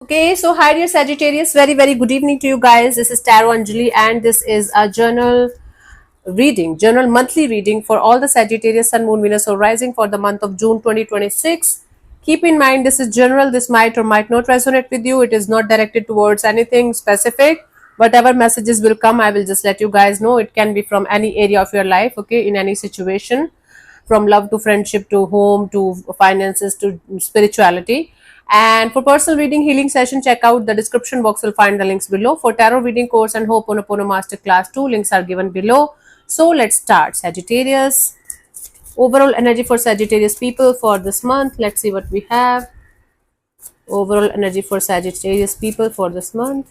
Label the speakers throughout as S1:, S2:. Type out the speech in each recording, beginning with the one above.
S1: Okay, so hi dear Sagittarius, very good evening to you guys. This is Tarot Anjali and this is a journal monthly reading for all the Sagittarius, Sun, Moon, Venus or Rising for the month of June 2026. Keep in mind this is general, this might or might not resonate with you. It is not directed towards anything specific. Whatever messages will come, I will just let you guys know. It can be from any area of your life, okay, in any situation, from love to friendship to home to finances to spirituality. And for personal reading healing session, check out the description box. Will find the links below. For tarot reading course and Ho'oponopono masterclass 2, links are given below. So let's start. Sagittarius, overall energy for Sagittarius people for this month. Let's see what we have. Overall energy for Sagittarius people for this month.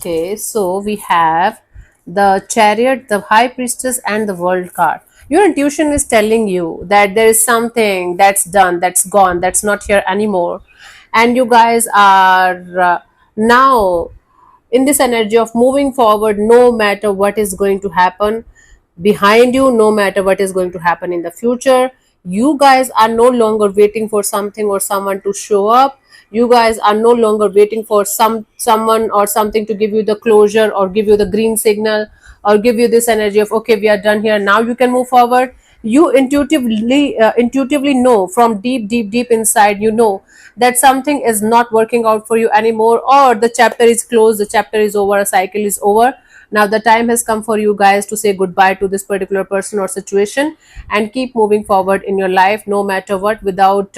S1: Okay, so we have the Chariot, the High Priestess, and the World card. Your intuition is telling you that there is something that's done, that's gone, that's not here anymore. And you guys are now in this energy of moving forward no matter what is going to happen behind you, no matter what is going to happen in the future. You guys are no longer waiting for something or someone to show up. You guys are no longer waiting for someone or something to give you the closure or give you the green signal or give you this energy of okay, we are done here, now you can move forward. You intuitively know from deep inside, you know that something is not working out for you anymore, or the chapter is closed, the chapter is over, a cycle is over. Now the time has come for you guys to say goodbye to this particular person or situation and keep moving forward in your life no matter what, without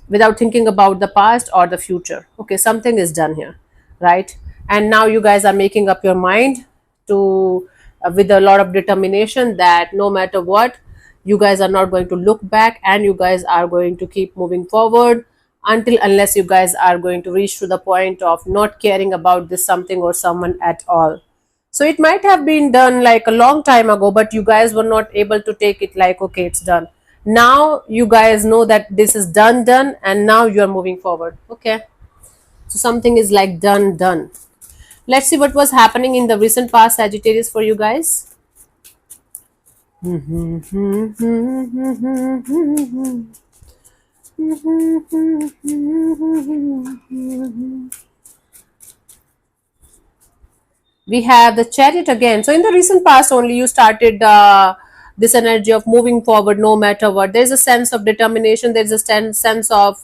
S1: without thinking about the past or the future. Okay, something is done here, right? And now you guys are making up your mind to with a lot of determination that no matter what, you guys are not going to look back and you guys are going to keep moving forward until unless you guys are going to reach to the point of not caring about this something or someone at all. So it might have been done like a long time ago, but you guys were not able to take it like okay, it's done. Now you guys know that this is done, and now you are moving forward. Okay, so something is like done. Let's see what was happening in the recent past, Sagittarius, for you guys. We have the Chariot again. So in the recent past only you started this energy of moving forward no matter what. There's a sense of determination. There's a sense of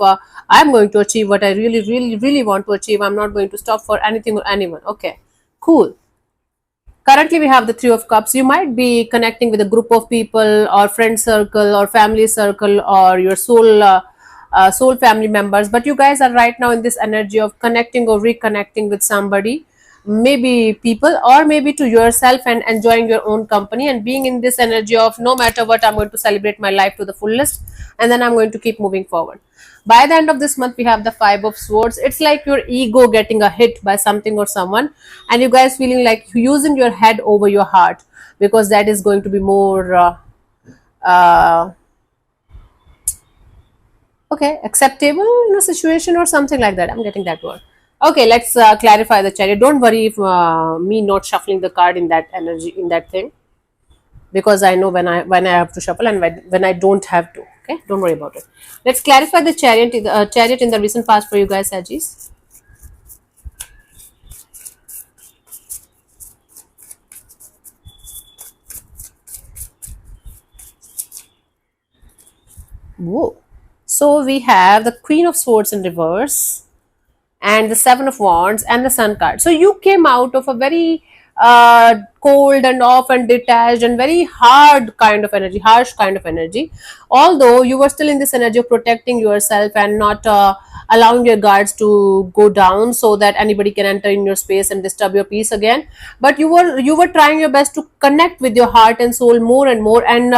S1: I'm going to achieve what I really want to achieve. I'm not going to stop for anything or anyone. Okay, cool. Currently we have the Three of Cups. You might be connecting with a group of people or friend circle or family circle or your soul family members, but you guys are right now in this energy of connecting or reconnecting with somebody, maybe people or maybe to yourself, and enjoying your own company and being in this energy of no matter what, I'm going to celebrate my life to the fullest and then I'm going to keep moving forward. By the end of this month we have the Five of Swords. It's like your ego getting a hit by something or someone and you guys feeling like using your head over your heart, because that is going to be more uh, okay, acceptable in a situation or something like that. I'm getting that word. Okay, let's clarify the Chariot. Don't worry if me not shuffling the card in that energy, in that thing, because I know when I have to shuffle and when I don't have to. Okay, don't worry about it. Let's clarify the Chariot in the recent past for you guys, Sagis. Whoa. So we have the Queen of Swords in reverse and the Seven of Wands and the Sun card. So you came out of a very cold and off and detached and very hard kind of energy, harsh kind of energy. Although you were still in this energy of protecting yourself and not allowing your guards to go down so that anybody can enter in your space and disturb your peace again. But you were trying your best to connect with your heart and soul more and more, and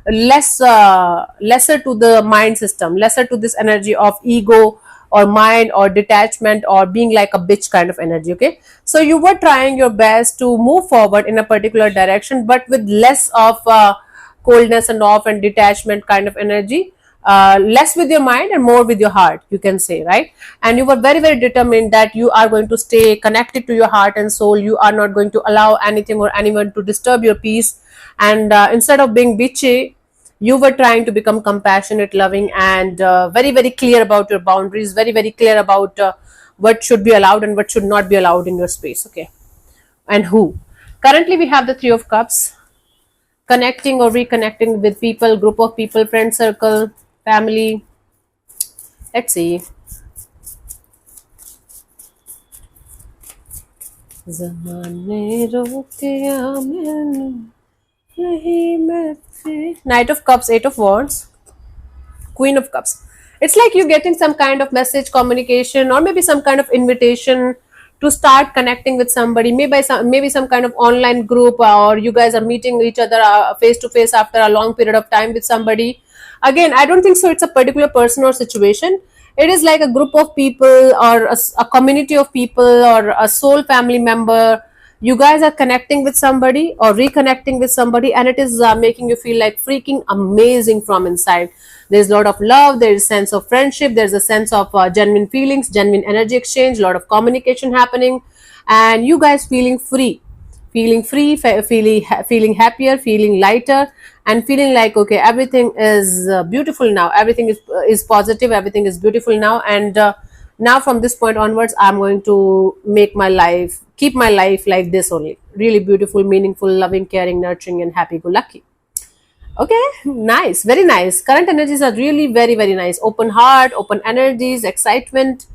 S1: lesser to the mind system, lesser to this energy of ego or mind or detachment or being like a bitch kind of energy. Okay, so you were trying your best to move forward in a particular direction but with less of coldness and off and detachment kind of energy, less with your mind and more with your heart, you can say, right? And you were very, very determined that you are going to stay connected to your heart and soul. You are not going to allow anything or anyone to disturb your peace. And instead of being bitchy, you were trying to become compassionate, loving, and very, very clear about your boundaries, very, very clear about what should be allowed and what should not be allowed in your space. Okay. And who? Currently, we have the Three of Cups, connecting or reconnecting with people, group of people, friend circle, family. Let's see. Knight of Cups, Eight of Wands, Queen of Cups. It's like you're getting some kind of message, communication, or maybe some kind of invitation to start connecting with somebody. Maybe some kind of online group, or you guys are meeting each other face to face after a long period of time with somebody. Again, I don't think so. It's a particular person or situation. It is like a group of people, or a community of people, or a soul family member. You guys are connecting with somebody or reconnecting with somebody, and it is making you feel like freaking amazing from inside. There's a lot of love, there's a sense of friendship, there's a sense of genuine feelings, genuine energy exchange, a lot of communication happening, and you guys feeling free, feeling happier, feeling lighter, and feeling like, okay, everything is beautiful now, everything is positive, everything is beautiful now. And now from this point onwards, I'm going to keep my life like this only, really beautiful, meaningful, loving, caring, nurturing, and happy go lucky. Okay, nice, very nice. Current energies are really very, very nice. Open heart, open energies, excitement,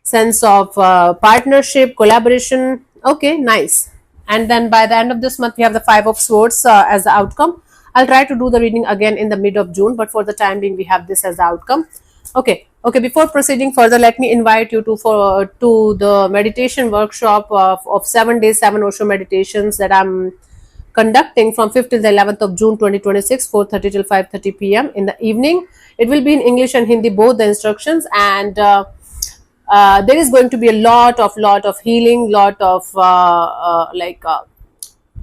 S1: sense of partnership, collaboration. Okay, nice. And then by the end of this month, we have the Five of Swords as the outcome. I'll try to do the reading again in the mid of June, but for the time being, we have this as the outcome. Okay. Before proceeding further, let me invite you to the meditation workshop of 7 days, 7 Osho meditations that I'm conducting from 5th till the 11th of June 2026, 4:30 till 5:30 p.m. in the evening. It will be in English and Hindi, both the instructions, and there is going to be a lot of healing, lot of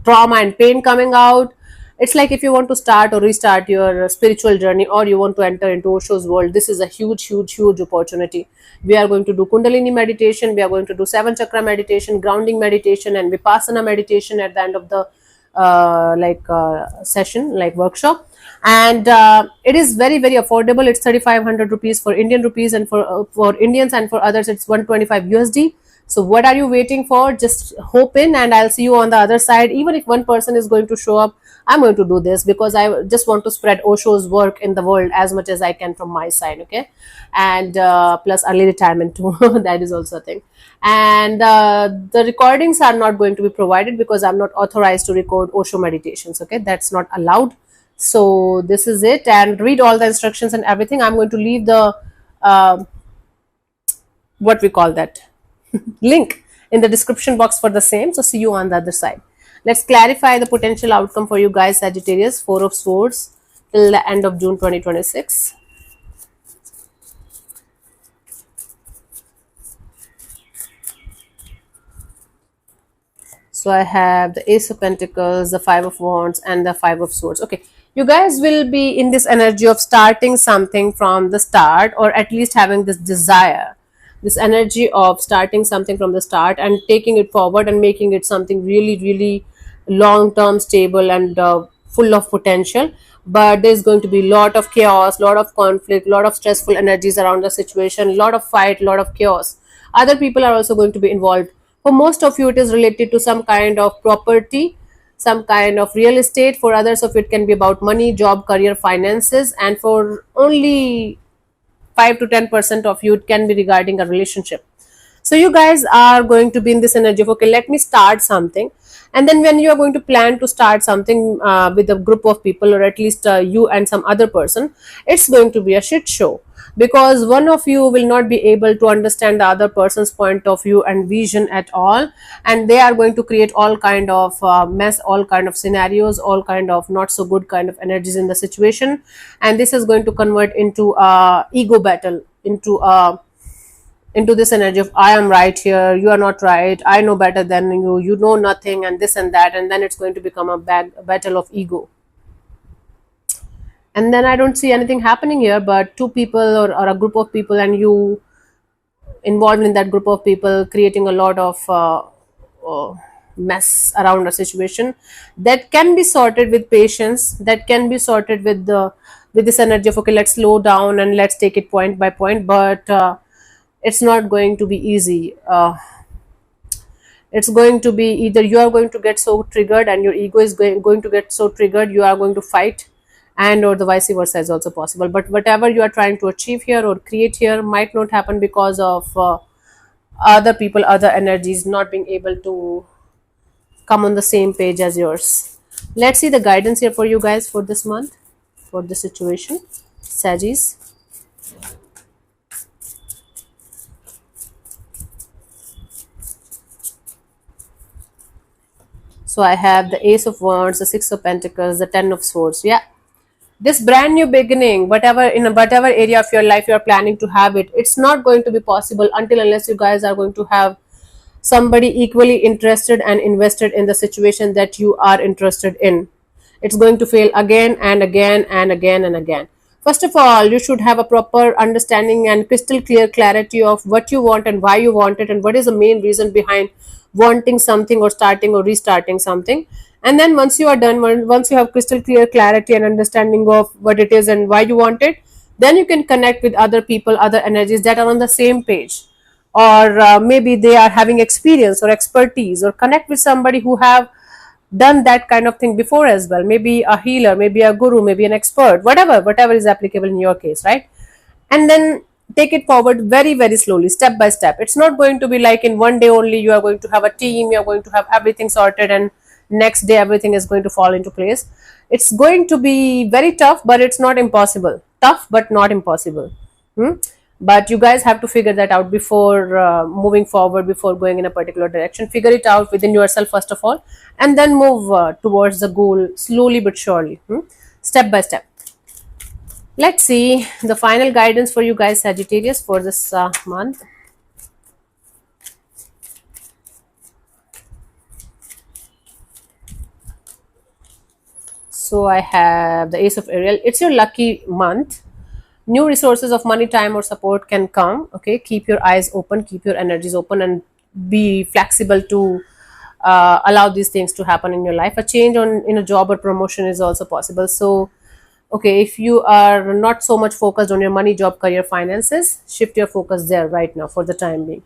S1: trauma and pain coming out. It's like if you want to start or restart your spiritual journey, or you want to enter into Osho's world, this is a huge, huge, huge opportunity. We are going to do Kundalini meditation, we are going to do 7 chakra meditation, grounding meditation, and Vipassana meditation at the end of the session, like workshop. And it is very, very affordable. It's 3,500 rupees for Indian rupees, and for Indians, and for others it's 125 USD. So what are you waiting for? Just hope in, and I'll see you on the other side. Even if one person is going to show up, I'm going to do this because I just want to spread Osho's work in the world as much as I can from my side. Okay. And plus early retirement too. That is also a thing. And the recordings are not going to be provided because I'm not authorized to record Osho meditations. Okay, that's not allowed. So this is it, and read all the instructions and everything. I'm going to leave the what we call that link in the description box for the same. So see you on the other side. Let's clarify the potential outcome for you guys, Sagittarius. 4 of Swords till the end of June 2026. So I have the Ace of Pentacles, the 5 of Wands, and the 5 of Swords. Okay, you guys will be in this energy of starting something from the start, or at least having this desire, this energy of starting something from the start and taking it forward and making it something really, really long-term, stable, and full of potential. But there's going to be a lot of chaos, lot of conflict, lot of stressful energies around the situation, lot of fight, lot of chaos. Other people are also going to be involved. For most of you, it is related to some kind of property, some kind of real estate. For others of it can be about money, job, career, finances. And for only 5 to 10% of you, it can be regarding a relationship. So you guys are going to be in this energy of, okay, let me start something. And then when you are going to plan to start something with a group of people, or at least you and some other person, it's going to be a shit show, because one of you will not be able to understand the other person's point of view and vision at all, and they are going to create all kind of mess, all kind of scenarios, all kind of not so good kind of energies in the situation. And this is going to convert into a ego battle, into this energy of, I am right here, you are not right, I know better than you, you know nothing, and this and that. And then it's going to become a battle of ego. and then I don't see anything happening here, but two people, or a group of people, and you involved in that group of people, creating a lot of mess around a situation that can be sorted with patience, that can be sorted with the with this energy of, okay, let's slow down and let's take it point by point. But it's not going to be easy. It's going to be either you are going to get so triggered and your ego is going to get so triggered, you are going to fight, and or the vice versa is also possible. But whatever you are trying to achieve here or create here might not happen because of other people, other energies not being able to come on the same page as yours. Let's see the guidance here for you guys for this month, for this situation, Sagis. So I have the Ace of Wands, the Six of Pentacles, the Ten of Swords. Yeah, this brand new beginning, whatever in whatever area of your life you are planning to have it, it's not going to be possible until unless you guys are going to have somebody equally interested and invested in the situation that you are interested in. It's going to fail again and again and again and again. First of all, you should have a proper understanding and crystal clear clarity of what you want and why you want it, and what is the main reason behind wanting something or starting or restarting something. And then once you are done, once you have crystal clear clarity and understanding of what it is and why you want it, then you can connect with other people, other energies that are on the same page, or maybe they are having experience or expertise, or connect with somebody who have done that kind of thing before as well, maybe a healer, maybe a guru, maybe an expert, whatever is applicable in your case, right? And then take it forward very very slowly, step by step. It's not going to be like in one day only you are going to have a team, you are going to have everything sorted, and next day everything is going to fall into place. It's going to be very tough, but it's not impossible. Tough but not impossible. Hmm? But you guys have to figure that out before moving forward, before going in a particular direction. Figure it out within yourself first of all, and then move towards the goal slowly but surely. Step by step. Let's see the final guidance for you guys, Sagittarius, for this month. So I have the Ace of Ariel. It's your lucky month. New resources of money, time, or support can come. Okay, keep your eyes open, keep your energies open, and be flexible to allow these things to happen in your life. A change on in a job or promotion is also possible. So okay, if you are not so much focused on your money, job, career, finances, shift your focus there right now for the time being.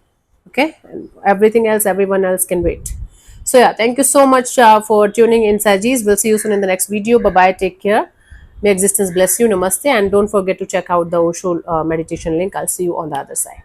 S1: Okay, and everything else, everyone else can wait. So yeah, thank you so much for tuning in, Sagis. We'll see you soon in the next video. Bye bye, take care. May existence bless you. Namaste, and don't forget to check out the Osho meditation link. I'll see you on the other side.